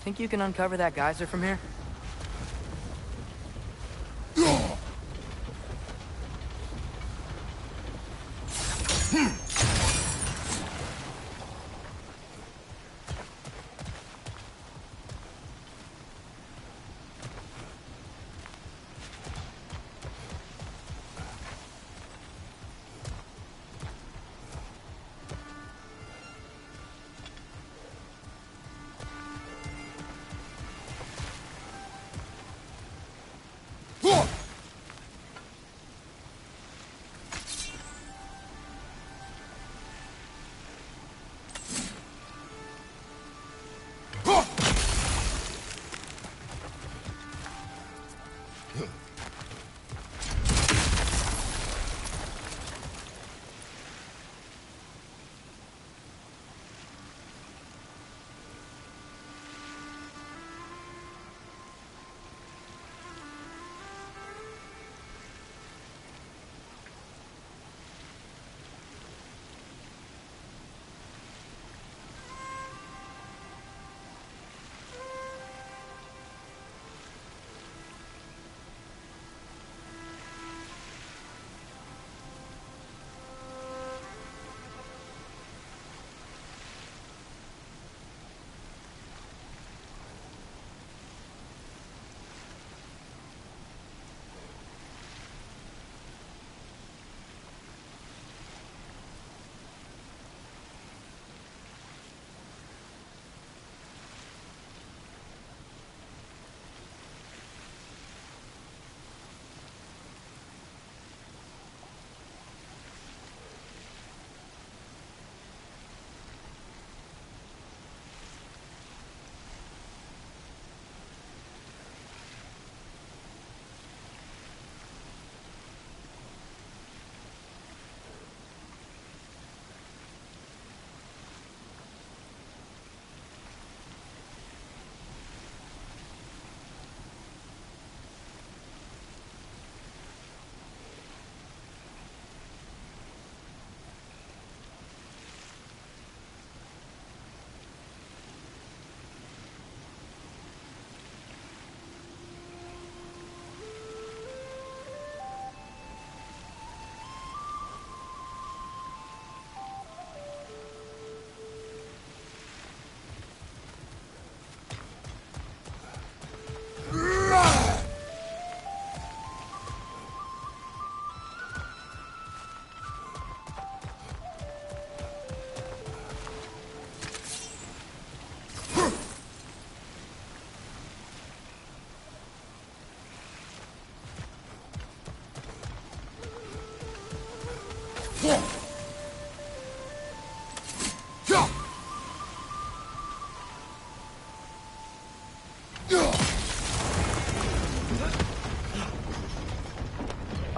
Think you can uncover that geyser from here?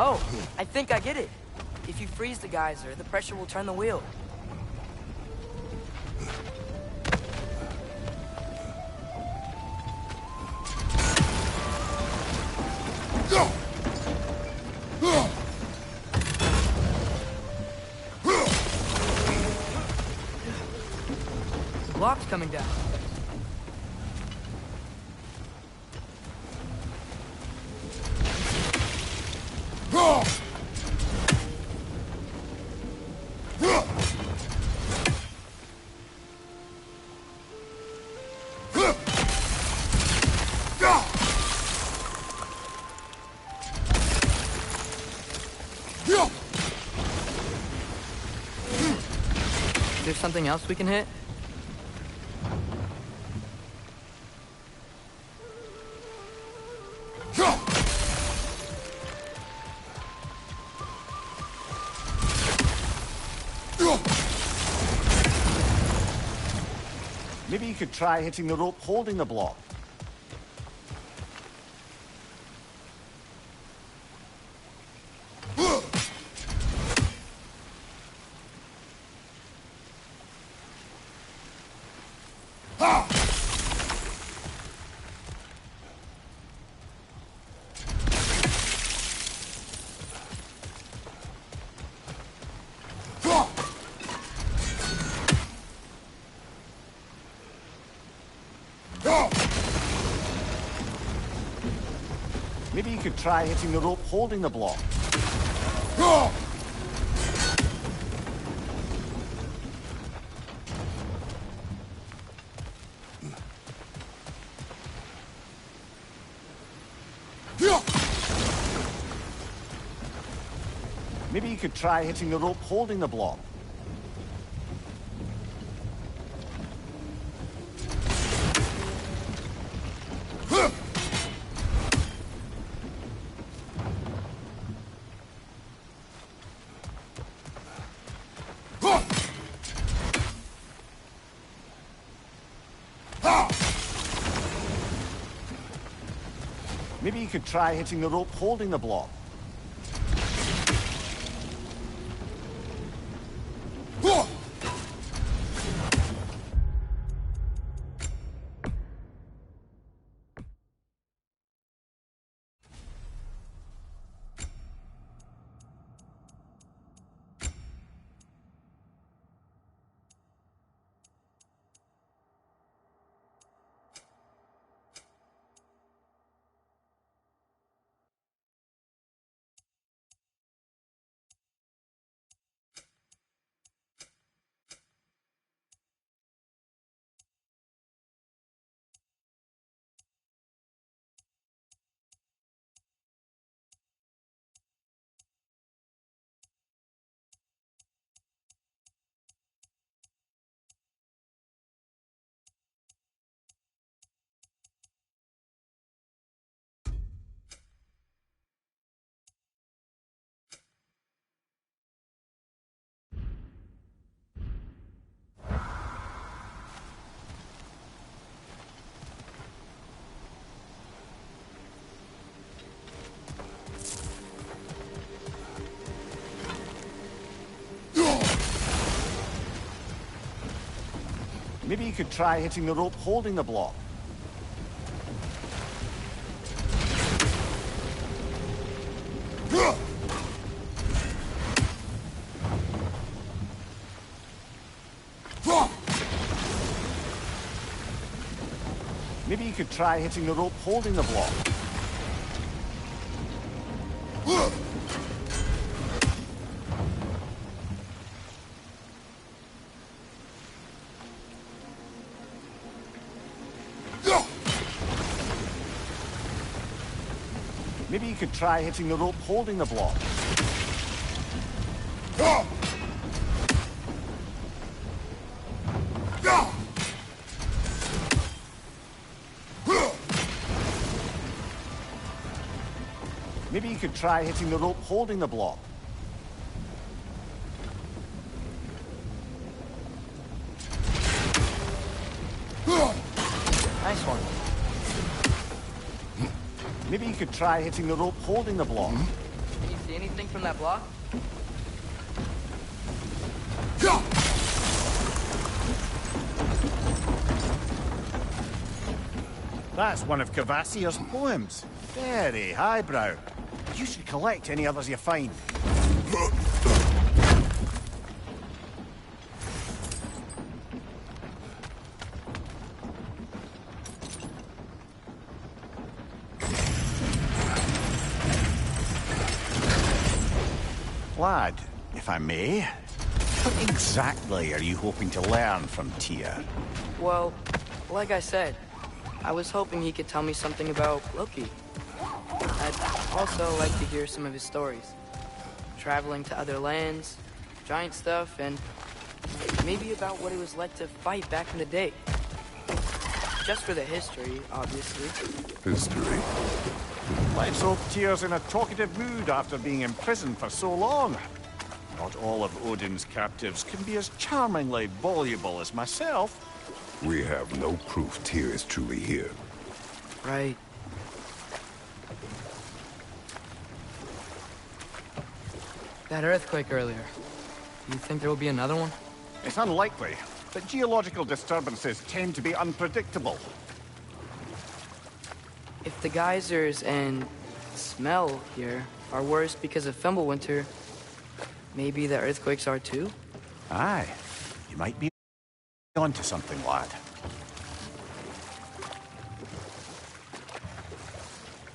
Oh, I think I get it. If you freeze the geyser, the pressure will turn the wheel. The block's coming down. Is there something else we can hit? Maybe you could try hitting the rope holding the block. Go! Maybe you could try hitting the rope holding the block. Maybe you could try hitting the rope holding the block. Maybe you could try hitting the rope holding the block. Maybe you could try hitting the rope holding the block. Maybe you could try hitting the rope holding the block. Maybe you could try hitting the rope holding the block. Maybe you could try hitting the rope holding the block. Nice one. Maybe you could try hitting the rope holding the block. Can you see anything from that block? That's one of Kvasir's poems. Very highbrow. You should collect any others you find. Lad, if I may, what exactly are you hoping to learn from Tyr? Well, like I said, I was hoping he could tell me something about Loki. I'd also like to hear some of his stories. Traveling to other lands, giant stuff, and maybe about what it was like to fight back in the day. Just for the history, obviously. History? Let's hope Tyr's in a talkative mood after being imprisoned for so long. Not all of Odin's captives can be as charmingly voluble as myself. We have no proof Tyr is truly here. Right. That earthquake earlier. Do you think there will be another one? It's unlikely, but geological disturbances tend to be unpredictable. If the geysers and smell here are worse because of Fimbulwinter, maybe the earthquakes are too? Aye, you might be onto something, lad.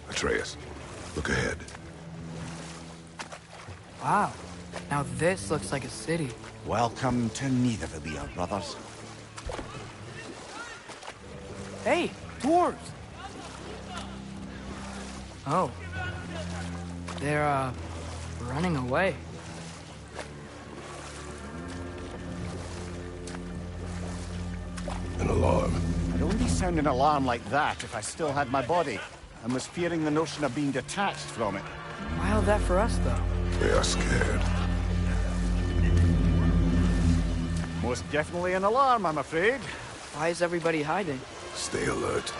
Atreus, Look ahead. Wow. Now this looks like a city. Welcome to Nidavellir, brothers. Hey, dwarves! Oh. They're, running away. An alarm. I'd only sound an alarm like that if I still had my body, and was fearing the notion of being detached from it. Wild that for us, though. They are scared. Most definitely an alarm, I'm afraid. Why is everybody hiding? Stay alert.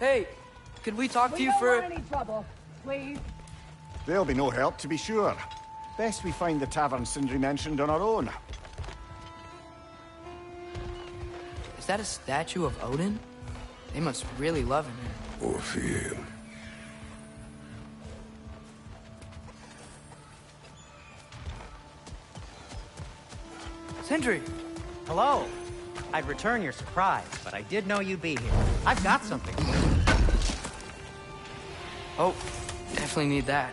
Hey, could we talk to you for... We don't want any trouble, please. There'll be no help, to be sure. Best we find the tavern Sindri mentioned on our own. Is that a statue of Odin? They must really love him here. Or fear him. Sindri! Hello. I'd return your surprise, but I did know you'd be here. I've got something. Oh, definitely need that.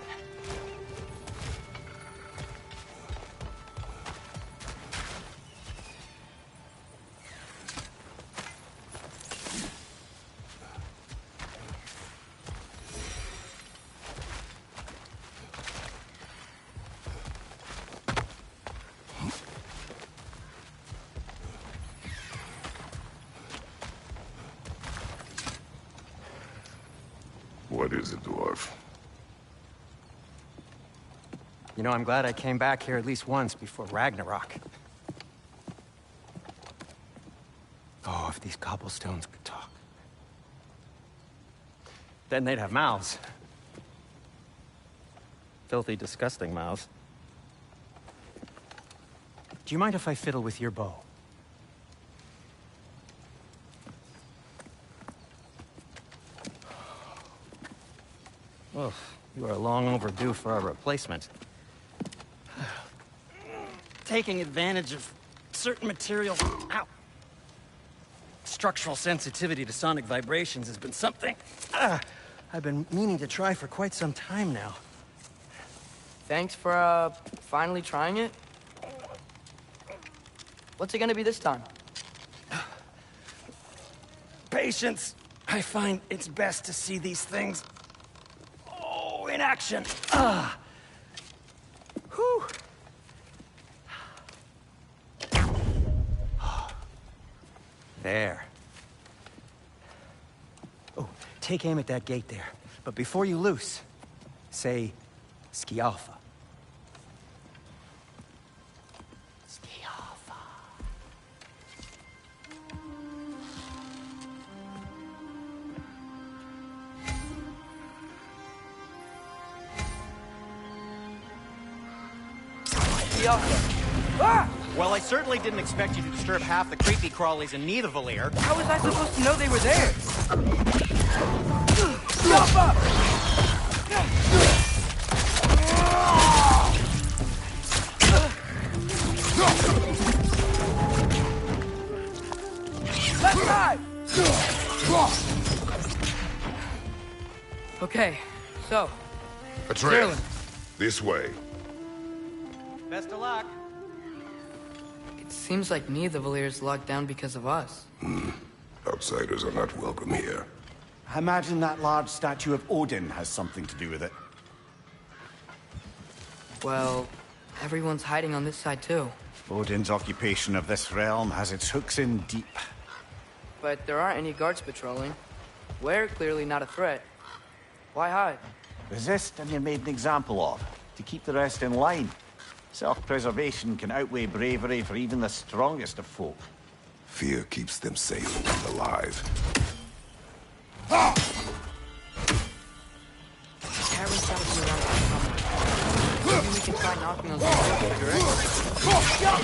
What is it, dwarf? You know, I'm glad I came back here at least once before Ragnarok. Oh, if these cobblestones could talk. Then they'd have mouths. Filthy, disgusting mouths. Do you mind if I fiddle with your bow? Oh, you are long overdue for a replacement. Taking advantage of certain materials. Ow! Structural sensitivity to sonic vibrations has been something I've been meaning to try for quite some time now. Thanks for, finally trying it. What's it gonna be this time? Patience. I find it's best to see these things in action. Whew. There. Oh, take aim at that gate there. But before you loose, say, Skialfa. Skialfa. Ah! Well, I certainly didn't expect you to disturb half the creepy crawlies in Nidavellir. How was I supposed to know they were there? Jump up! Left side! Okay, so... Atreus, this way. Best of luck. It seems like Nidavellir is locked down because of us. Outsiders are not welcome here. I imagine that large statue of Odin has something to do with it. Well, everyone's hiding on this side too. Odin's occupation of this realm has its hooks in deep. But there aren't any guards patrolling. We're clearly not a threat. Why hide? Resist and you're made an example of, to keep the rest in line. Self-preservation can outweigh bravery for even the strongest of folk. Fear keeps them safe and alive. Tavern's gotta be around here somewhere. Maybe we can try knocking on some doors directly.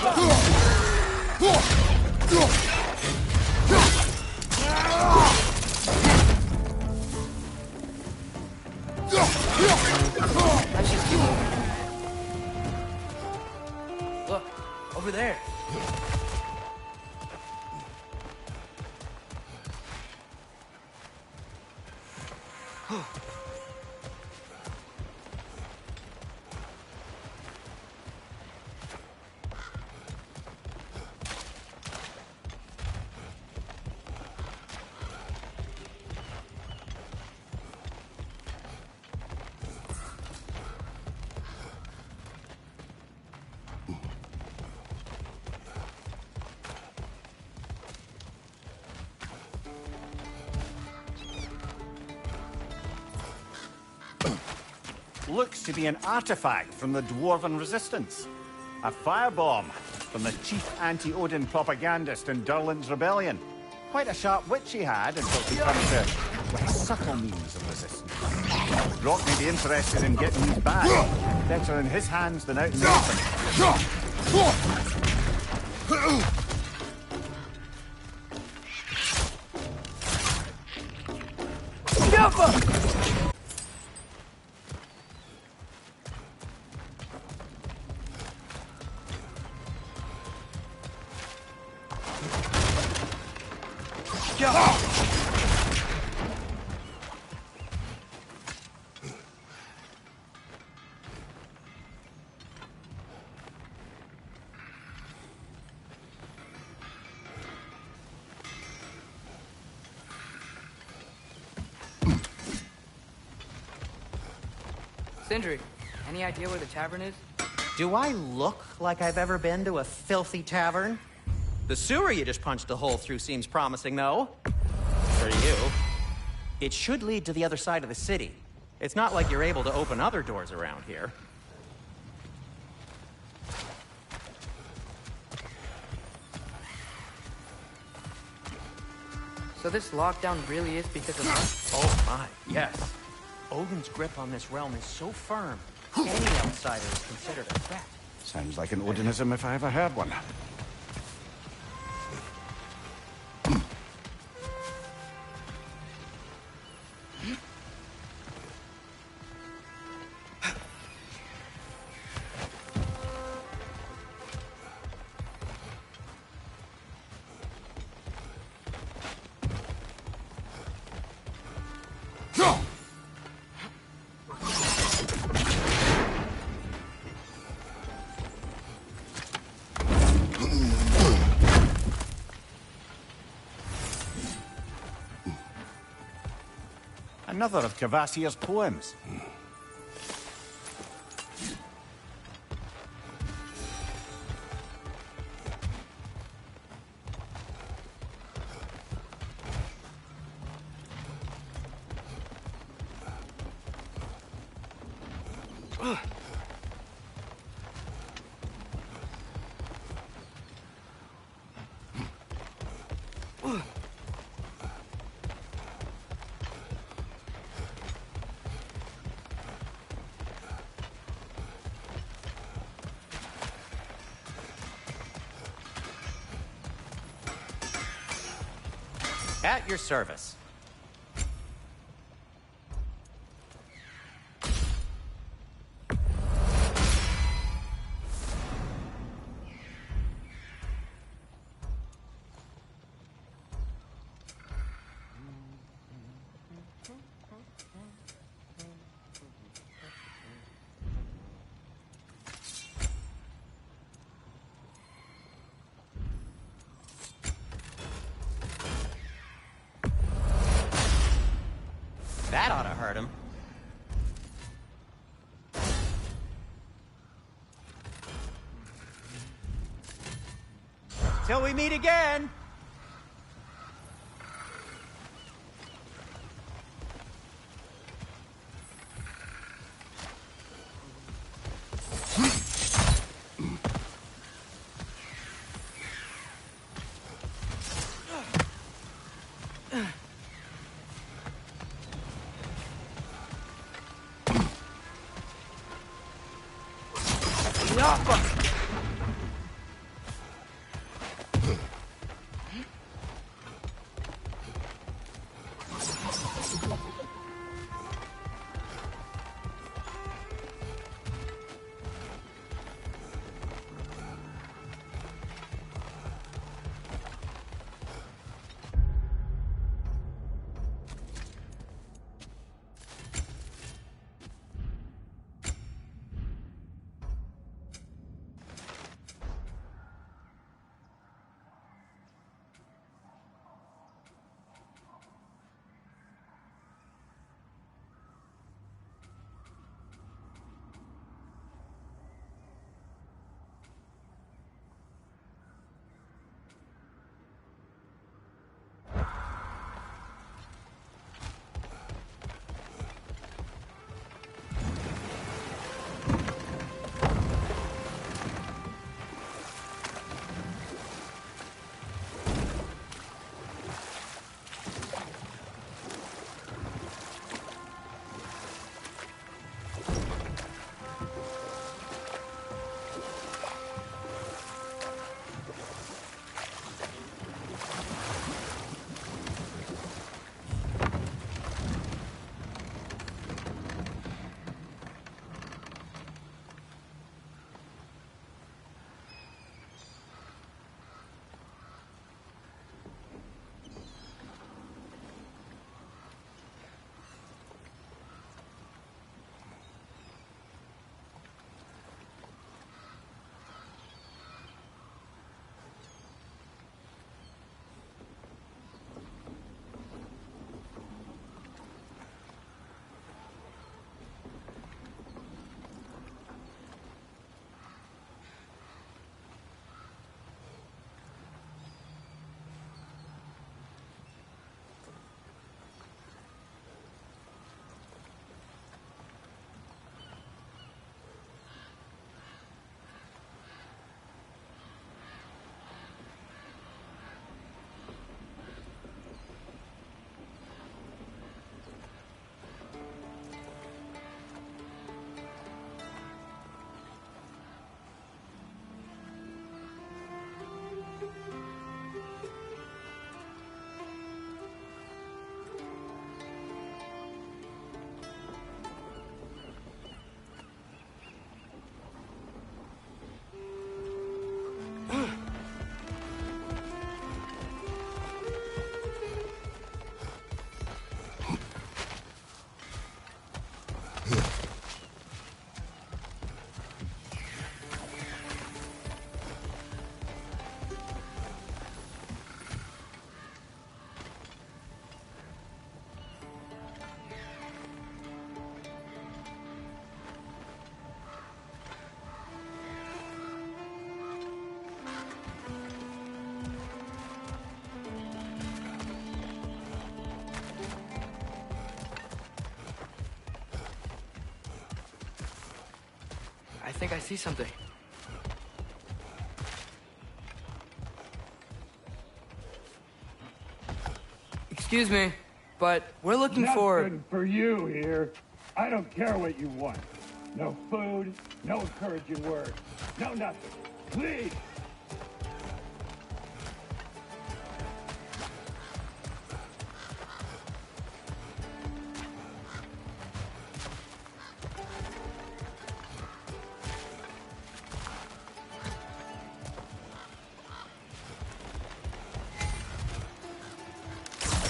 Looks to be an artifact from the Dwarven Resistance. A firebomb from the chief anti-Odin propagandist in Durland's rebellion. Quite a sharp wit she had until she turned to with subtle means of resistance. Brock may be interested in getting these back. Better in his hands than out in the open. Sindri, any idea where the tavern is? Do I look like I've ever been to a filthy tavern? The sewer you just punched a hole through seems promising, though. For you. It should lead to the other side of the city. It's not like you're able to open other doors around here. So this lockdown really is because of us? Oh my, yes. Odin's grip on this realm is so firm, any outsider is considered a threat. Sounds like an Odinism if I ever heard one. Another of Kvasir's poems. At your service. That ought to hurt him. Till we meet again! I think I see something. Excuse me, but we're looking for... Nothing for you here. I don't care what you want. No food, no encouraging words, no nothing. Please!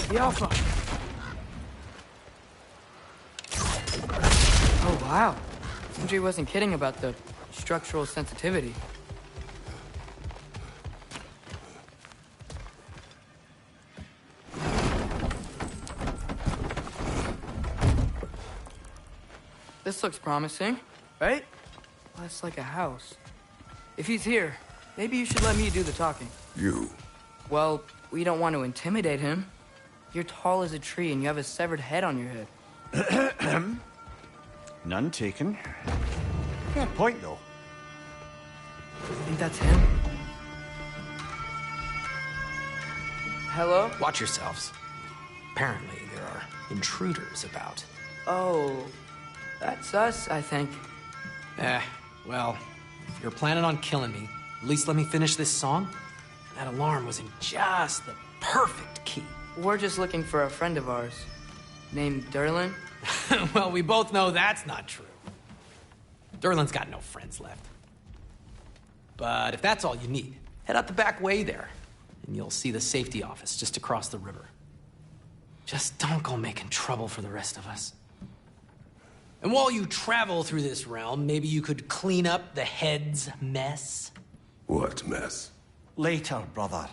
The Alpha! Oh, wow. Sindri wasn't kidding about the structural sensitivity. This looks promising, right? Less like a house. If he's here, maybe you should let me do the talking. You. Well, we don't want to intimidate him. You're tall as a tree and you have a severed head on your head. None taken. Fair point, though. I think that's him. Hello? Watch yourselves. Apparently, there are intruders about. Oh, that's us, I think. Well, if you're planning on killing me, at least let me finish this song. That alarm was in just the perfect key. We're just looking for a friend of ours, named Derlin. Well, we both know that's not true. Derlin's got no friends left. But if that's all you need, head out the back way there, and you'll see the safety office just across the river. Just don't go making trouble for the rest of us. And while you travel through this realm, maybe you could clean up the head's mess? What mess? Later, brother.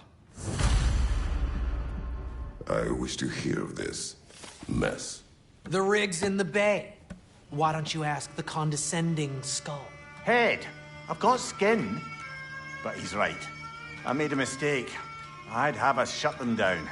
I wish to hear of this mess. The rig's in the bay. Why don't you ask the condescending skull? Head, I've got skin. But he's right. I made a mistake. I'd have us shut them down.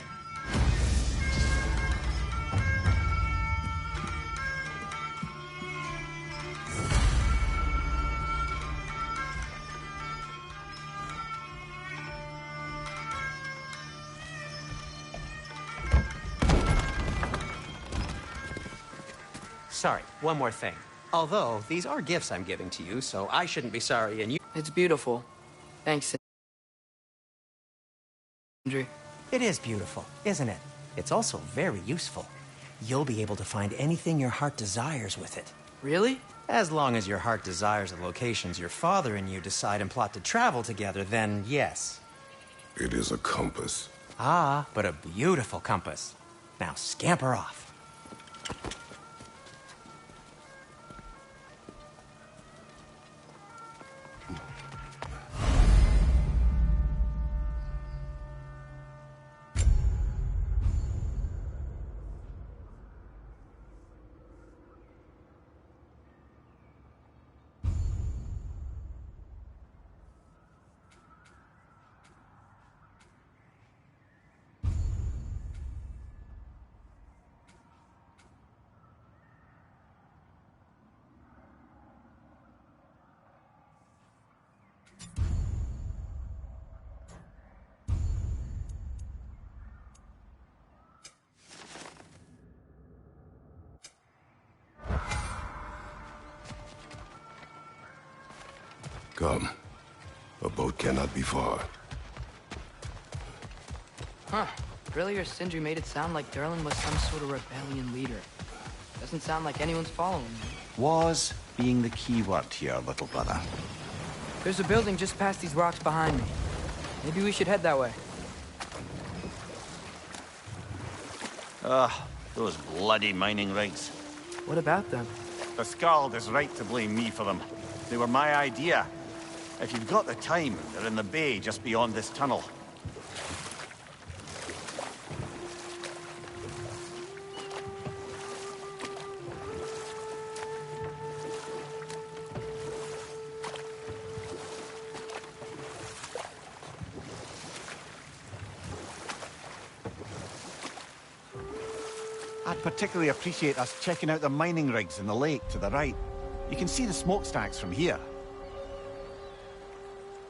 Sorry, one more thing. Although, these are gifts I'm giving to you, so I shouldn't be sorry, and you... It's beautiful. Thanks, Sindri. It is beautiful, isn't it? It's also very useful. You'll be able to find anything your heart desires with it. Really? As long as your heart desires the locations your father and you decide and plot to travel together, then yes. It is a compass. Ah, but a beautiful compass. Now scamper off. Come. A boat cannot be far. Huh. Earlier, Sindri made it sound like Derlin was some sort of rebellion leader. Doesn't sound like anyone's following him. Was being the key word here, little brother. There's a building just past these rocks behind me. Maybe we should head that way. Ugh, those bloody mining rigs. What about them? The Skald is right to blame me for them. They were my idea. If you've got the time, they're in the bay just beyond this tunnel. I'd particularly appreciate us checking out the mining rigs in the lake to the right. You can see the smokestacks from here.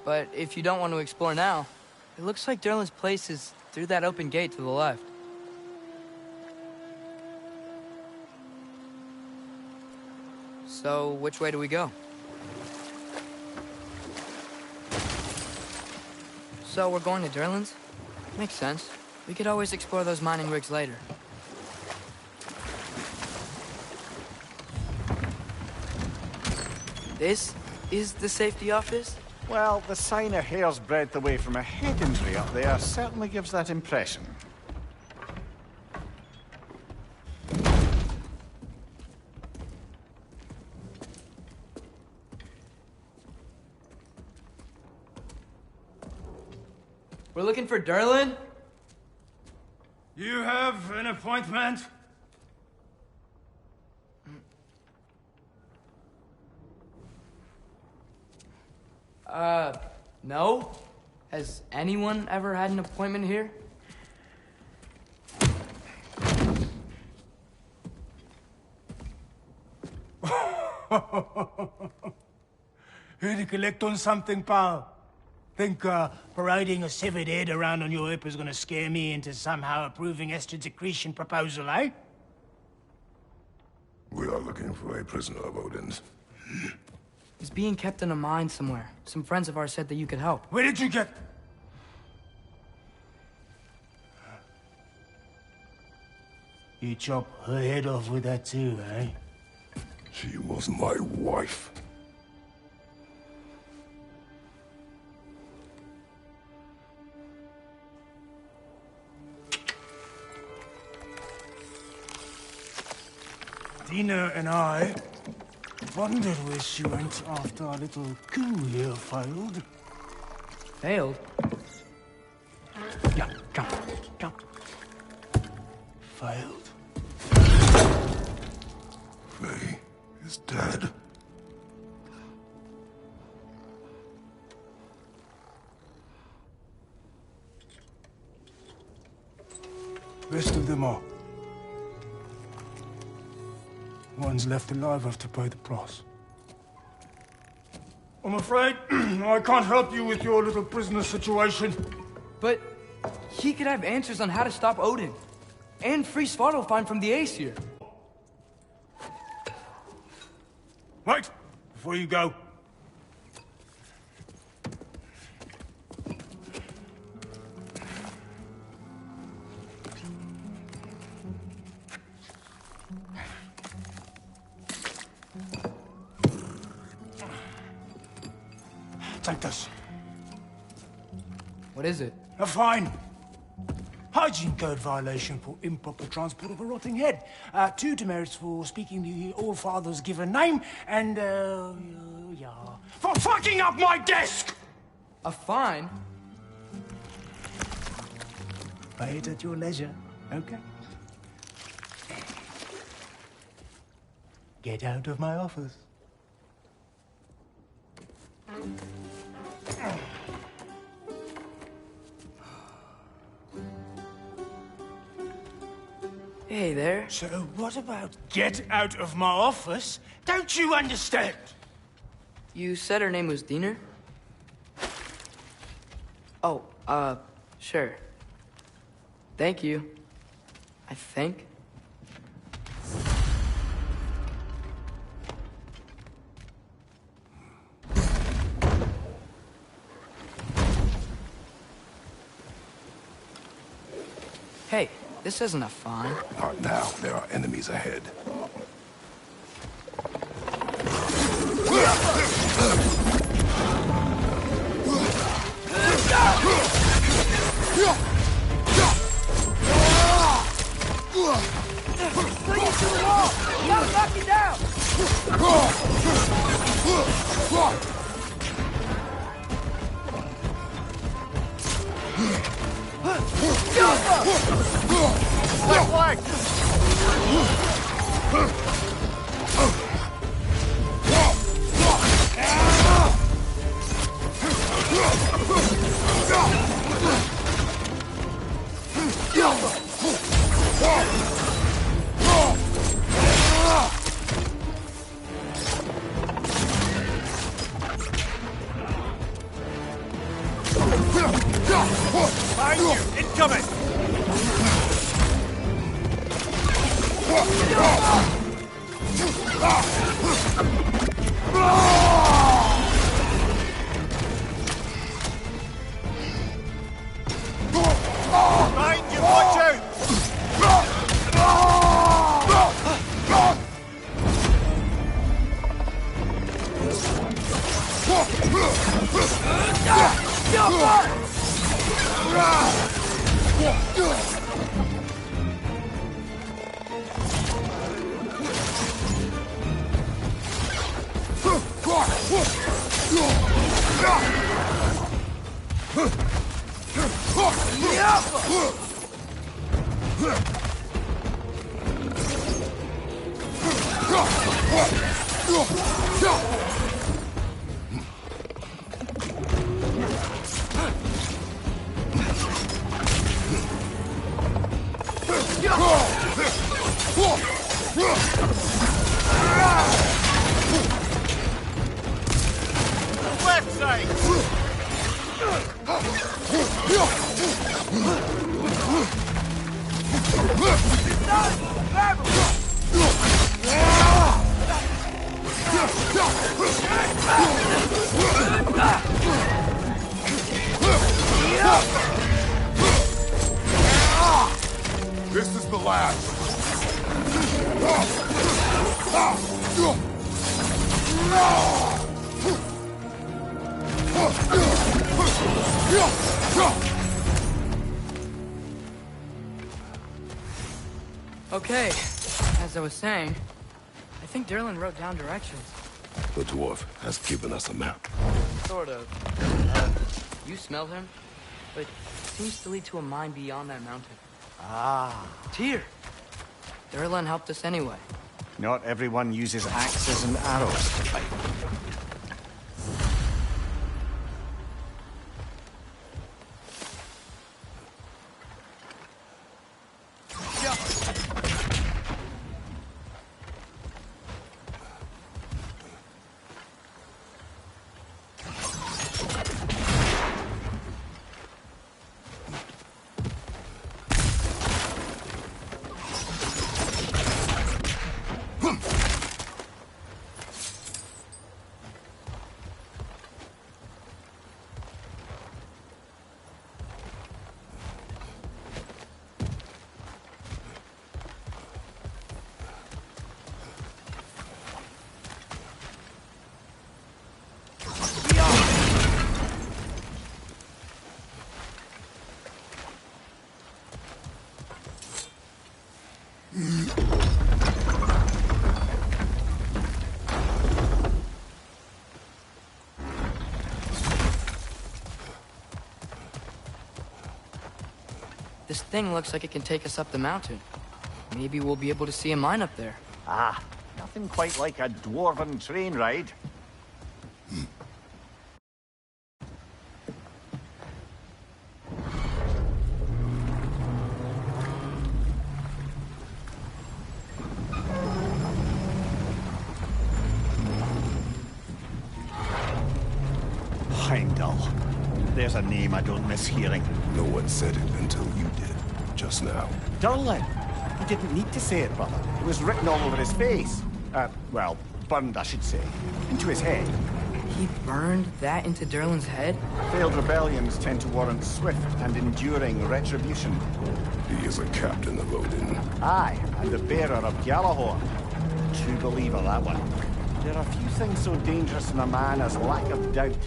But if you don't want to explore now, it looks like Derlin's place is through that open gate to the left. So, which way do we go? So, we're going to Derlin's? Makes sense. We could always explore those mining rigs later. This is the safety office? Well, the sign a hair's breadth away from a head injury up there certainly gives that impression. We're looking for Derlin? You have an appointment? No? Has anyone ever had an appointment here? Here to collect on something, pal? Think parading a severed head around on your hip is gonna scare me into somehow approving Esther's accretion proposal, eh? We are looking for a prisoner of Odin's. He's being kept in a mine somewhere. Some friends of ours said that you could help. Where did you get... You chop her head off with that too, eh? She was my wife. Dina and I wondered where she went after our little coup here failed. Failed? Yeah, come. Failed? Faye is dead. Rest of them are. Ones left alive have to pay the price. I'm afraid I can't help you with your little prisoner situation. But he could have answers on how to stop Odin. And free Svartalfheim from the Aesir. Wait! Before you go. Take this. What is it? A fine. Hygiene code violation for improper transport of a rotting head. 2 demerits for speaking the All-Father's given name, and, yeah. For fucking up my desk! A fine? Pay it at your leisure, okay? Get out of my office. Hey there. So what about get out of my office? Don't you understand? You said her name was Diener? Oh, sure. Thank you. I think. Hey, this isn't a fine. Not now. There are enemies ahead. Knock me down! Left flank! Behind you, watch out! Left side! This is the last. Okay, as I was saying, I think Derlin wrote down directions. The dwarf has given us a map. Sort of. You smell him? But it seems to lead to a mine beyond that mountain. Ah. Tyr! Derlin helped us anyway. Not everyone uses axes and arrows to fight. This thing looks like it can take us up the mountain. Maybe we'll be able to see a mine up there. Ah, nothing quite like a dwarven train ride. Heimdall. There's a name I don't miss hearing. No one said it until you did, just now. Durlin. He didn't need to say it, brother. It was written all over his face. Well, burned, I should say. Into his head. He burned that into Derlin's head? Failed rebellions tend to warrant swift and enduring retribution. He is a captain of Odin. Aye, and the bearer of Gjallarhorn. True believer, that one. There are few things so dangerous in a man as lack of doubt.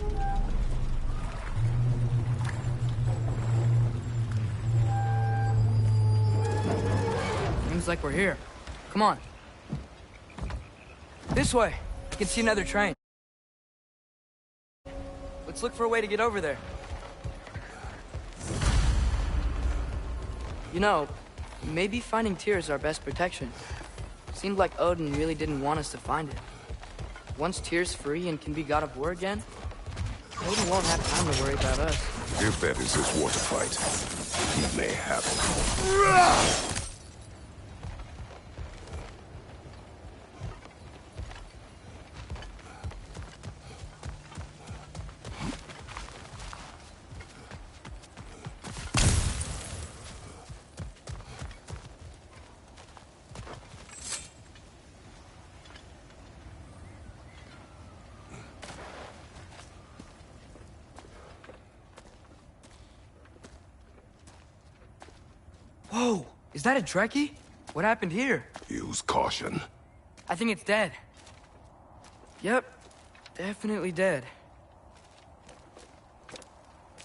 Seems like we're here. Come on. This way. You can see another train. Let's look for a way to get over there. You know, maybe finding Tyr is our best protection. Seemed like Odin really didn't want us to find it. Once Tyr's free and can be god of war again, Odin won't have time to worry about us. If that is his war to fight, he may have it. Is that a Trekkie? What happened here? Use caution. I think it's dead. Yep, definitely dead.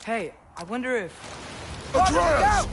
Hey, I wonder if... Atreus!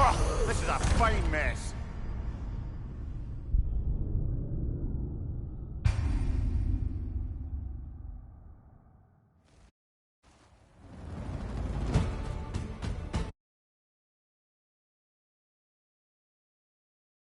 Oh, this is a fine mess.